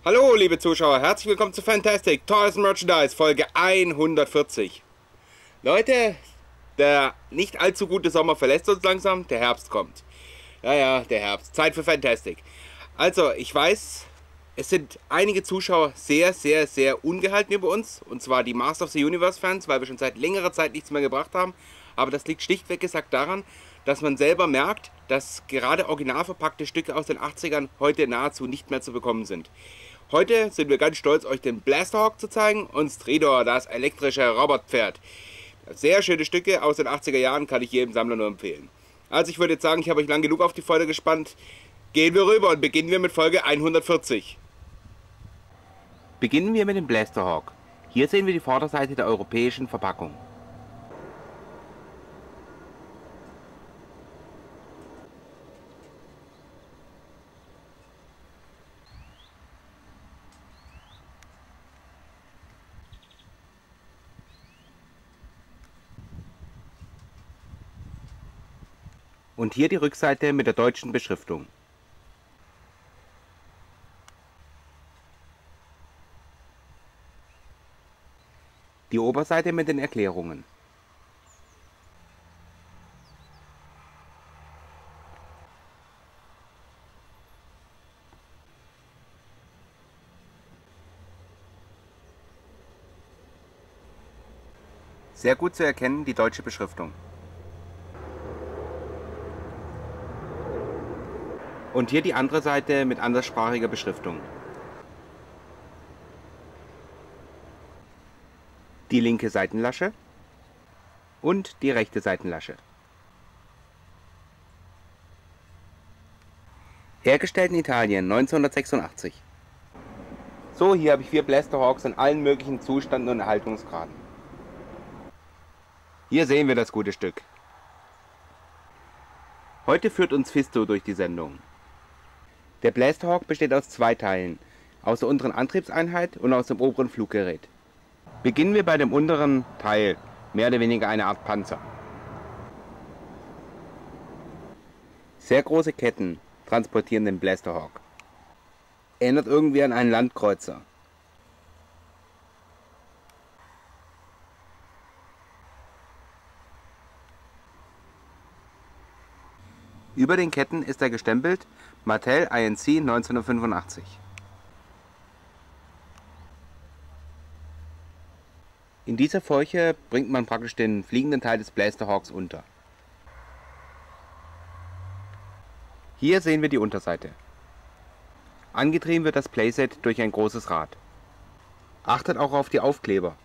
Hallo liebe Zuschauer, herzlich willkommen zu Fantastic Toys and Merchandise Folge 140. Leute, der nicht allzu gute Sommer verlässt uns langsam, der Herbst kommt. Ja, der Herbst, Zeit für Fantastic. Also, ich weiß, es sind einige Zuschauer sehr ungehalten über uns. Und zwar die Master of the Universe Fans, weil wir schon seit längerer Zeit nichts mehr gebracht haben. Aber das liegt schlichtweg gesagt daran, dass man selber merkt, dass gerade original verpackte Stücke aus den 80ern heute nahezu nicht mehr zu bekommen sind. Heute sind wir ganz stolz, euch den Blasterhawk zu zeigen und Stridor, das elektrische Robotpferd. Sehr schöne Stücke aus den 80er Jahren, kann ich jedem Sammler nur empfehlen. Also ich würde jetzt sagen, ich habe euch lang genug auf die Folge gespannt. Gehen wir rüber und beginnen wir mit Folge 140. Beginnen wir mit dem Blasterhawk. Hier sehen wir die Vorderseite der europäischen Verpackung. Und hier die Rückseite mit der deutschen Beschriftung. Die Oberseite mit den Erklärungen. Sehr gut zu erkennen die deutsche Beschriftung. Und hier die andere Seite mit anderssprachiger Beschriftung. Die linke Seitenlasche und die rechte Seitenlasche. Hergestellt in Italien 1986. So, hier habe ich 4 Blasterhawks in allen möglichen Zuständen und Erhaltungsgraden. Hier sehen wir das gute Stück. Heute führt uns Fisto durch die Sendung. Der Blasterhawk besteht aus 2 Teilen, aus der unteren Antriebseinheit und aus dem oberen Fluggerät. Beginnen wir bei dem unteren Teil, mehr oder weniger eine Art Panzer. Sehr große Ketten transportieren den Blasterhawk. Erinnert irgendwie an einen Landkreuzer. Über den Ketten ist er gestempelt Mattel INC 1985. In dieser Furche bringt man praktisch den fliegenden Teil des Blasterhawks unter. Hier sehen wir die Unterseite. Angetrieben wird das Playset durch ein großes Rad. Achtet auch auf die Aufkleber.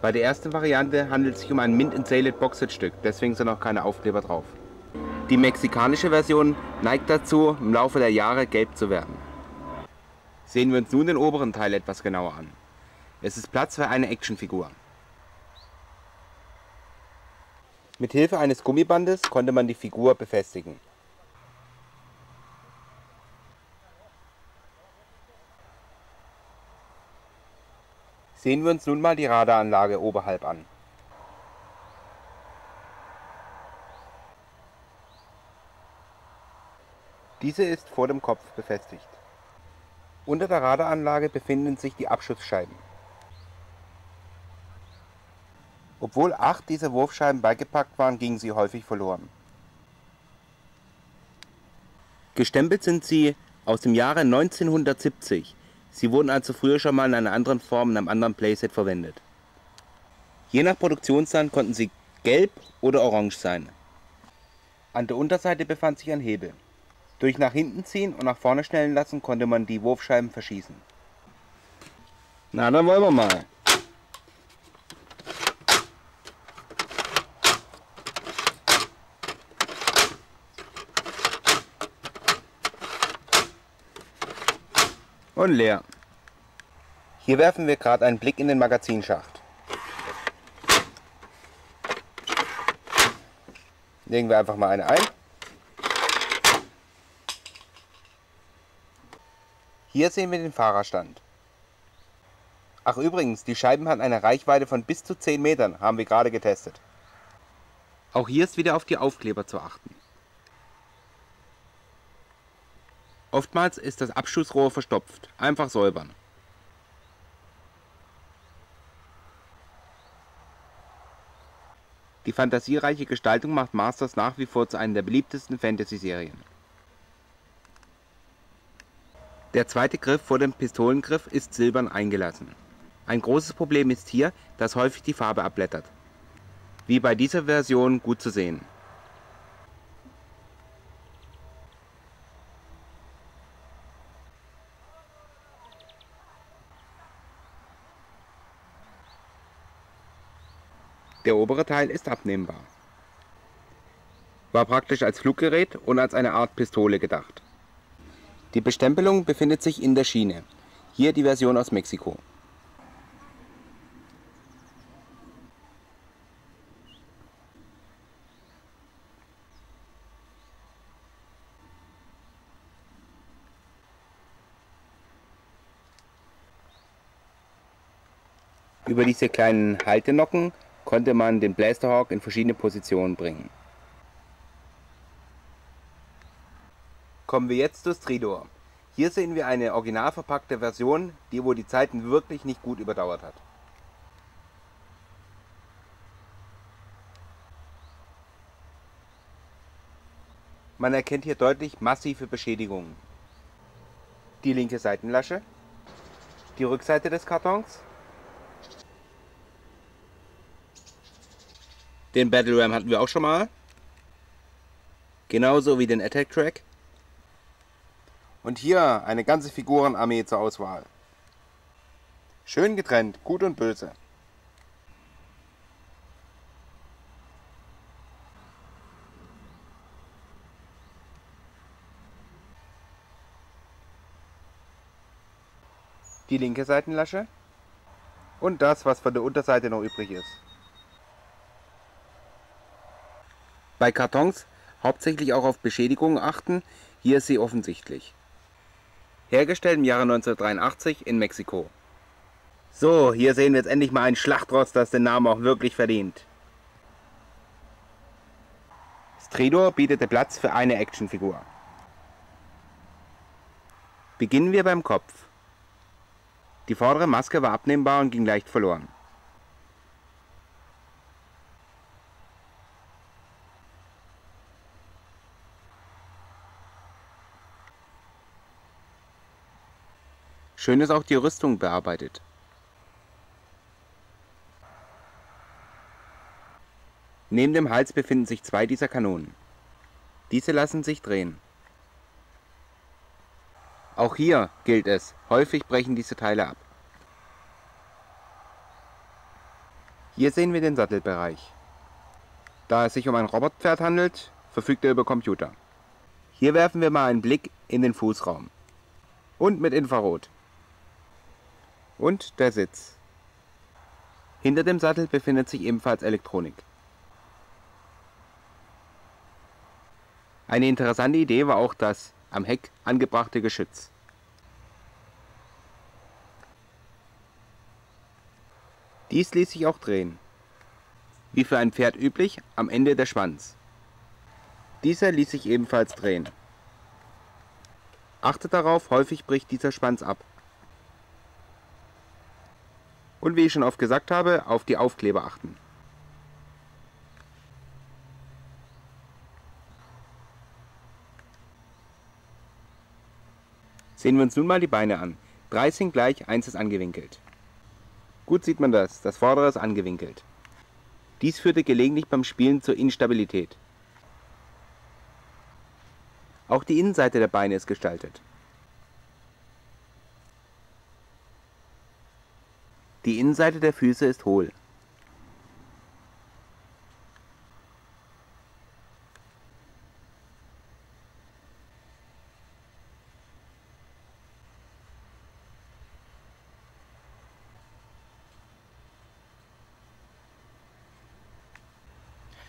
Bei der ersten Variante handelt es sich um ein Mint and Saled Boxset Stück, deswegen sind auch keine Aufkleber drauf. Die mexikanische Version neigt dazu, im Laufe der Jahre gelb zu werden. Sehen wir uns nun den oberen Teil etwas genauer an. Es ist Platz für eine Actionfigur. Mit Hilfe eines Gummibandes konnte man die Figur befestigen. Sehen wir uns nun mal die Radaranlage oberhalb an. Diese ist vor dem Kopf befestigt. Unter der Radaranlage befinden sich die Abschussscheiben. Obwohl 8 dieser Wurfscheiben beigepackt waren, gingen sie häufig verloren. Gestempelt sind sie aus dem Jahre 1970. Sie wurden also früher schon mal in einer anderen Form in einem anderen Playset verwendet. Je nach Produktionsland konnten sie gelb oder orange sein. An der Unterseite befand sich ein Hebel. Durch nach hinten ziehen und nach vorne stellen lassen konnte man die Wurfscheiben verschießen. Na, dann wollen wir mal. Und leer. Hier werfen wir gerade einen Blick in den Magazinschacht. Legen wir einfach mal eine ein. Hier sehen wir den Fahrerstand. Ach übrigens, die Scheiben hatten eine Reichweite von bis zu 10 Metern, haben wir gerade getestet. Auch hier ist wieder auf die Aufkleber zu achten. Oftmals ist das Abschussrohr verstopft. Einfach säubern. Die fantasiereiche Gestaltung macht Masters nach wie vor zu einer der beliebtesten Fantasy-Serien. Der zweite Griff vor dem Pistolengriff ist silbern eingelassen. Ein großes Problem ist hier, dass häufig die Farbe abblättert. Wie bei dieser Version gut zu sehen. Der obere Teil ist abnehmbar. War praktisch als Fluggerät und als eine Art Pistole gedacht. Die Bestempelung befindet sich in der Schiene. Hier die Version aus Mexiko. Über diese kleinen Haltenocken konnte man den Blasterhawk in verschiedene Positionen bringen. Kommen wir jetzt zu Stridor. Hier sehen wir eine original verpackte Version, die wohl die Zeiten wirklich nicht gut überdauert hat. Man erkennt hier deutlich massive Beschädigungen. Die linke Seitenlasche, die Rückseite des Kartons, den Battle Ram hatten wir auch schon mal, genauso wie den Attack Track. Und hier eine ganze Figurenarmee zur Auswahl. Schön getrennt, gut und böse. Die linke Seitenlasche und das, was von der Unterseite noch übrig ist. Bei Kartons hauptsächlich auch auf Beschädigungen achten, hier ist sie offensichtlich. Hergestellt im Jahre 1983 in Mexiko. So, hier sehen wir jetzt endlich mal ein Schlachtrotz, das den Namen auch wirklich verdient. Stridor bietete Platz für eine Actionfigur. Beginnen wir beim Kopf. Die vordere Maske war abnehmbar und ging leicht verloren. Schön ist auch die Rüstung bearbeitet. Neben dem Hals befinden sich zwei dieser Kanonen. Diese lassen sich drehen. Auch hier gilt es, häufig brechen diese Teile ab. Hier sehen wir den Sattelbereich. Da es sich um ein Robotpferd handelt, verfügt er über Computer. Hier werfen wir mal einen Blick in den Fußraum. Und mit Infrarot. Und der Sitz. Hinter dem Sattel befindet sich ebenfalls Elektronik. Eine interessante Idee war auch das am Heck angebrachte Geschütz. Dies ließ sich auch drehen. Wie für ein Pferd üblich, am Ende der Schwanz. Dieser ließ sich ebenfalls drehen. Achtet darauf, häufig bricht dieser Schwanz ab. Und wie ich schon oft gesagt habe, auf die Aufkleber achten. Sehen wir uns nun mal die Beine an. 3 sind gleich, 1 ist angewinkelt. Gut sieht man das, das vordere ist angewinkelt. Dies führte gelegentlich beim Spielen zur Instabilität. Auch die Innenseite der Beine ist gestaltet. Die Innenseite der Füße ist hohl.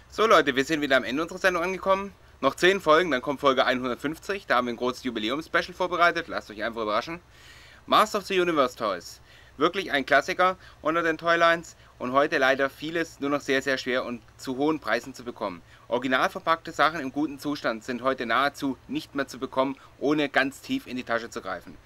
So Leute, wir sind wieder am Ende unserer Sendung angekommen. Noch 10 Folgen, dann kommt Folge 150. Da haben wir ein großes Jubiläum-Special vorbereitet. Lasst euch einfach überraschen. Masters of the Universe Toys. Wirklich ein Klassiker unter den Toylines und heute leider vieles nur noch sehr, sehr schwer und zu hohen Preisen zu bekommen. Original verpackte Sachen im guten Zustand sind heute nahezu nicht mehr zu bekommen, ohne ganz tief in die Tasche zu greifen.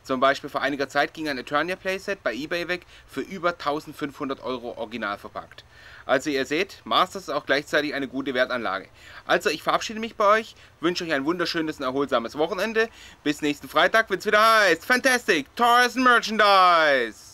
Zum Beispiel vor einiger Zeit ging ein Eternia Playset bei eBay weg für über 1500 Euro original verpackt. Also ihr seht, Masters ist auch gleichzeitig eine gute Wertanlage. Also ich verabschiede mich bei euch, wünsche euch ein wunderschönes und erholsames Wochenende. Bis nächsten Freitag, wenn es wieder heißt Fantastic Toys and Merchandise.